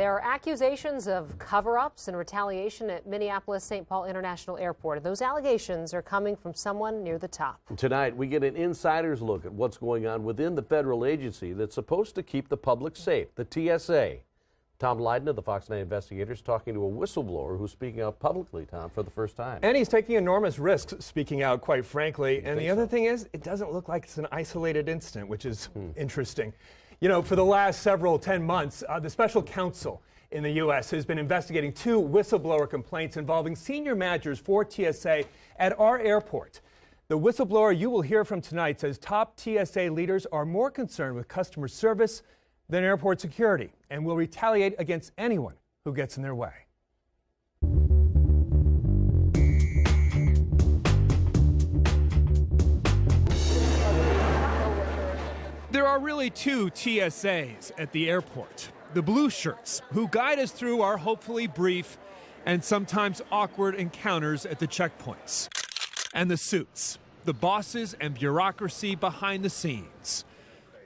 There are accusations of cover-ups and retaliation at Minneapolis-St. Paul International Airport. Those allegations are coming from someone near the top. Tonight, we get an insider's look at what's going on within the federal agency that's supposed to keep the public safe, the TSA. Tom Lydon of the Fox 9 Investigators talking to a whistleblower who's speaking out publicly, Tom, for the first time. And he's taking enormous risks speaking out, quite frankly. And the other thing is, it doesn't look like it's an isolated incident, which is interesting. You know, for the last 10 months, the special counsel in the U.S. has been investigating 2 whistleblower complaints involving senior managers for TSA at our airport. The whistleblower you will hear from tonight says top TSA leaders are more concerned with customer service than airport security and will retaliate against anyone who gets in their way. There are really 2 TSAs at the airport. The blue shirts, who guide us through our hopefully brief and sometimes awkward encounters at the checkpoints. And the suits, the bosses and bureaucracy behind the scenes.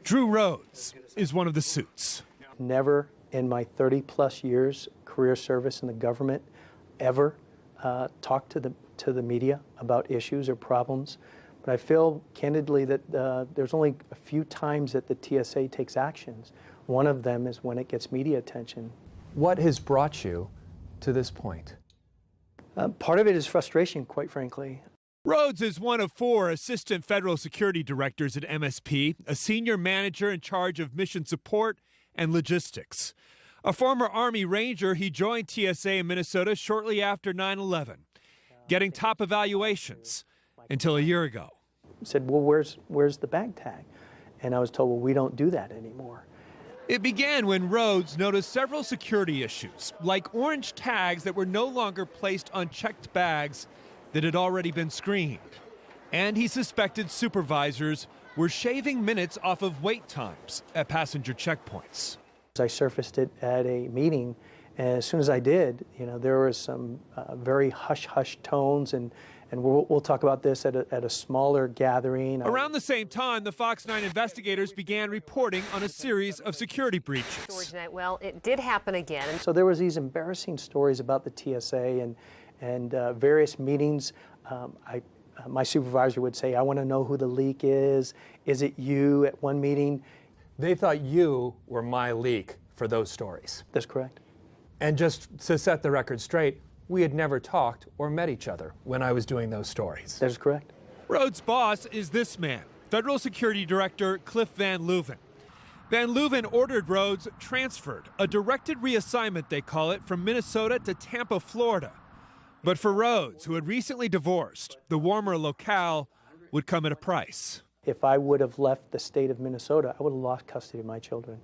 Drew Rhodes is one of the suits. Never in my 30-plus years career service in the government ever talked to the media about issues or problems. But I feel candidly that there's only a few times that the TSA takes actions. One of them is when it gets media attention. What has brought you to this point? Part of it is frustration, quite frankly. Rhodes is one of 4 assistant federal security directors at MSP, a senior manager in charge of mission support and logistics. A former Army Ranger, he joined TSA in Minnesota shortly after 9/11, getting top evaluations until a year ago. Said, well, where's the bag tag? And I was told, well, we don't do that anymore. It began when Rhodes noticed several security issues, like orange tags that were no longer placed on checked bags that had already been screened. And he suspected supervisors were shaving minutes off of wait times at passenger checkpoints. I surfaced it at a meeting, and as soon as I did, there was some very hush-hush tones, and we'll talk about this at a smaller gathering. Around the same time, the Fox 9 investigators began reporting on a series of security breaches. Well, it did happen again. So there was these embarrassing stories about the TSA and various meetings. My supervisor would say, I want to know who the leak is. Is it you at one meeting? They thought you were my leak for those stories. That's correct. And just to set the record straight, we had never talked or met each other when I was doing those stories. That is correct. Rhodes' boss is this man, Federal Security Director Cliff Van Leuven. Van Leuven ordered Rhodes transferred, a directed reassignment, they call it, from Minnesota to Tampa, Florida. But for Rhodes, who had recently divorced, the warmer locale would come at a price. If I would have left the state of Minnesota, I would have lost custody of my children.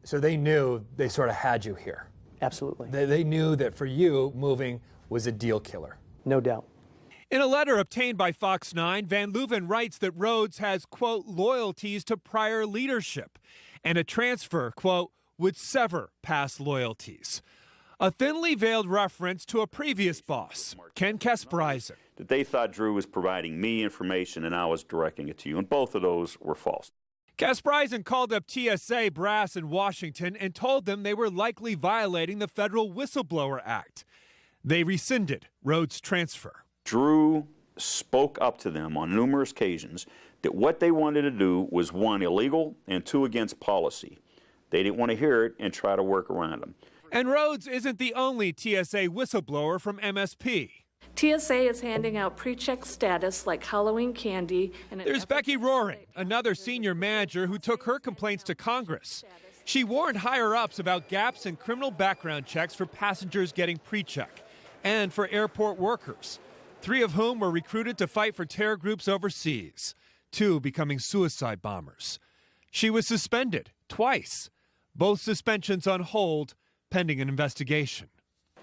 So they knew they sort of had you here. Absolutely. They knew that for you, moving was a deal killer. No doubt. In a letter obtained by Fox 9, Van Leuven writes that Rhodes has, quote, loyalties to prior leadership, and a transfer, quote, would sever past loyalties. A thinly veiled reference to a previous boss, Ken Kaspereisen. That they thought Drew was providing me information and I was directing it to you, and both of those were false. Kaspereisen called up TSA brass in Washington and told them they were likely violating the Federal Whistleblower Act. They rescinded Rhodes' transfer. Drew spoke up to them on numerous occasions that what they wanted to do was 1, illegal, and 2, against policy. They didn't want to hear it and try to work around them. And Rhodes isn't the only TSA whistleblower from MSP. TSA is handing out pre-check status like Halloween candy. There's Becky Roaring, another senior manager who took her complaints to Congress. She warned higher-ups about gaps in criminal background checks for passengers getting pre-check and for airport workers, 3 of whom were recruited to fight for terror groups overseas, 2 becoming suicide bombers. She was suspended twice, both suspensions on hold, pending an investigation.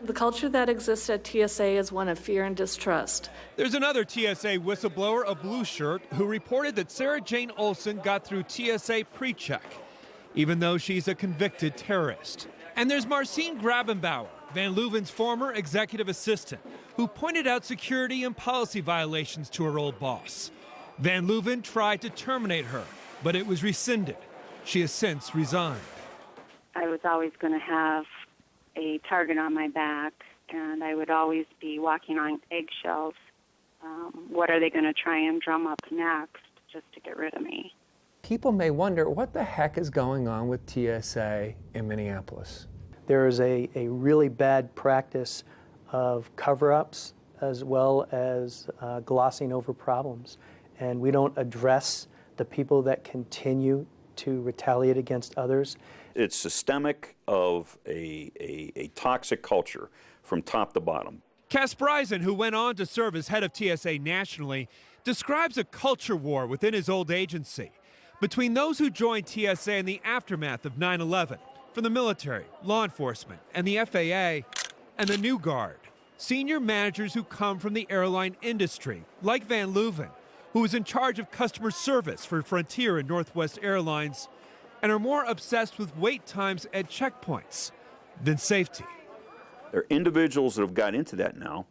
The culture that exists at TSA is one of fear and distrust. There's another TSA whistleblower, a blue shirt, who reported that Sarah Jane Olson got through TSA pre-check, even though she's a convicted terrorist. And there's Marcine Grabenbauer, Van Leuven's former executive assistant, who pointed out security and policy violations to her old boss. Van Leuven tried to terminate her, but it was rescinded. She has since resigned. I was always going to have a target on my back, and I would always be walking on eggshells. What are they going to try and drum up next just to get rid of me? People may wonder what the heck is going on with TSA in Minneapolis. There is a really bad practice of cover-ups as well as glossing over problems. And we don't address the people that continue to retaliate against others. It's systemic of a toxic culture from top to bottom. Kasparisen, who went on to serve as head of TSA nationally, describes a culture war within his old agency between those who joined TSA in the aftermath of 9/11, from the military, law enforcement, and the FAA, and the new guard, senior managers who come from the airline industry, like Van Leuven, who is in charge of customer service for Frontier and Northwest Airlines, and are more obsessed with wait times at checkpoints than safety. There are individuals that have got into that now.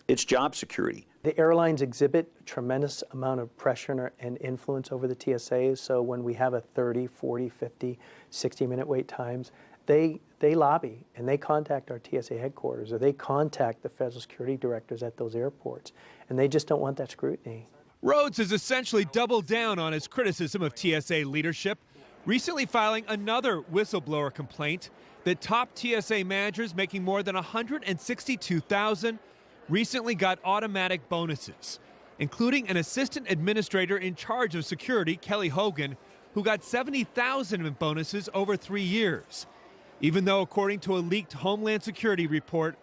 It's job security. The airlines exhibit a tremendous amount of pressure and influence over the TSAs, so when we have a 30, 40, 50, 60-minute wait times, they lobby and they contact our TSA headquarters, or they contact the federal security directors at those airports, and they just don't want that scrutiny. Rhodes has essentially doubled down on his criticism of TSA leadership, recently filing another whistleblower complaint that top TSA managers making more than $162,000 recently got automatic bonuses, including an assistant administrator in charge of security, Kelly Hogan, who got $70,000 in bonuses over 3 years. Even though, according to a leaked Homeland Security report,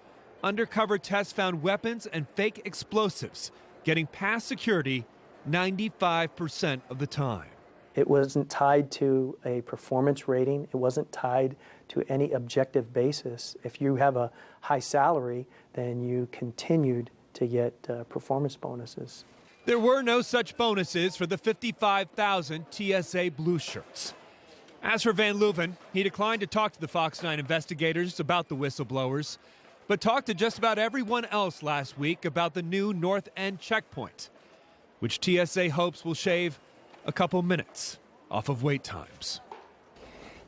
undercover tests found weapons and fake explosives getting past security 95% of the time. It wasn't tied to a performance rating. It wasn't tied to any objective basis. If you have a high salary, then you continued to get performance bonuses. There were no such bonuses for the 55,000 TSA blue shirts. As for Van Leuven, he declined to talk to the Fox 9 investigators about the whistleblowers, but talked to just about everyone else last week about the new North End checkpoint, which TSA hopes will shave a couple minutes off of wait times.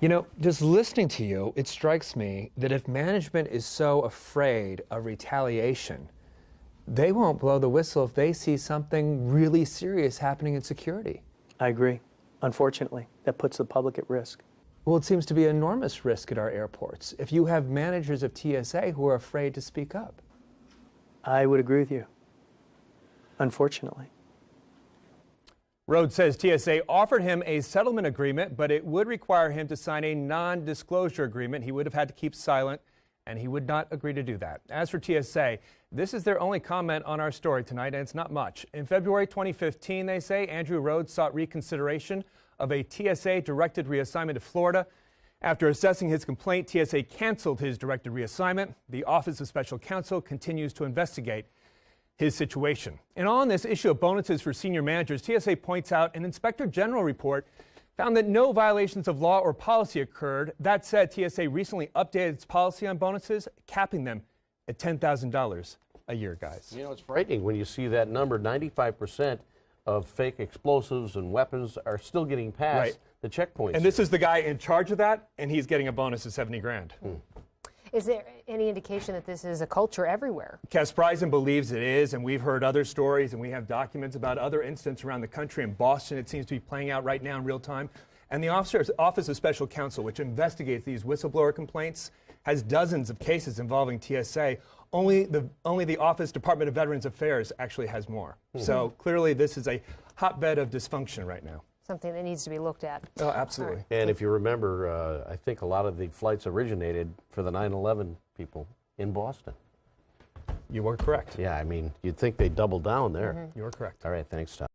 You know, just listening to you, it strikes me that if management is so afraid of retaliation, they won't blow the whistle if they see something really serious happening in security. I agree. Unfortunately, that puts the public at risk. Well, it seems to be enormous risk at our airports if you have managers of TSA who are afraid to speak up. I would agree with you. Unfortunately. Rhodes says TSA offered him a settlement agreement, but it would require him to sign a non-disclosure agreement. He would have had to keep silent, and he would not agree to do that. As for TSA, this is their only comment on our story tonight, and it's not much. In February 2015, they say, Andrew Rhodes sought reconsideration of a TSA-directed reassignment to Florida. After assessing his complaint, TSA canceled his directed reassignment. The Office of Special Counsel continues to investigate his situation. And on this issue of bonuses for senior managers, TSA points out an Inspector General report found that no violations of law or policy occurred. That said, TSA recently updated its policy on bonuses, capping them at $10,000 a year, guys. You know, it's frightening when you see that number. 95% of fake explosives and weapons are still getting past the checkpoints. And this is the guy in charge of that, and he's getting a bonus of 70 grand. Is there any indication that this is a culture everywhere? Kasparisen believes it is, and we've heard other stories, and we have documents about other incidents around the country. In Boston, it seems to be playing out right now in real time. And the Office of Special Counsel, which investigates these whistleblower complaints, has dozens of cases involving TSA. Only the Office Department of Veterans Affairs actually has more. So clearly this is a hotbed of dysfunction right now. Something that needs to be looked at. Oh, absolutely. Right. And if you remember, I think a lot of the flights originated for the 9/11 people in Boston. You were correct. Yeah, I mean, you'd think they'd double down there. You were correct. All right, thanks, Tom.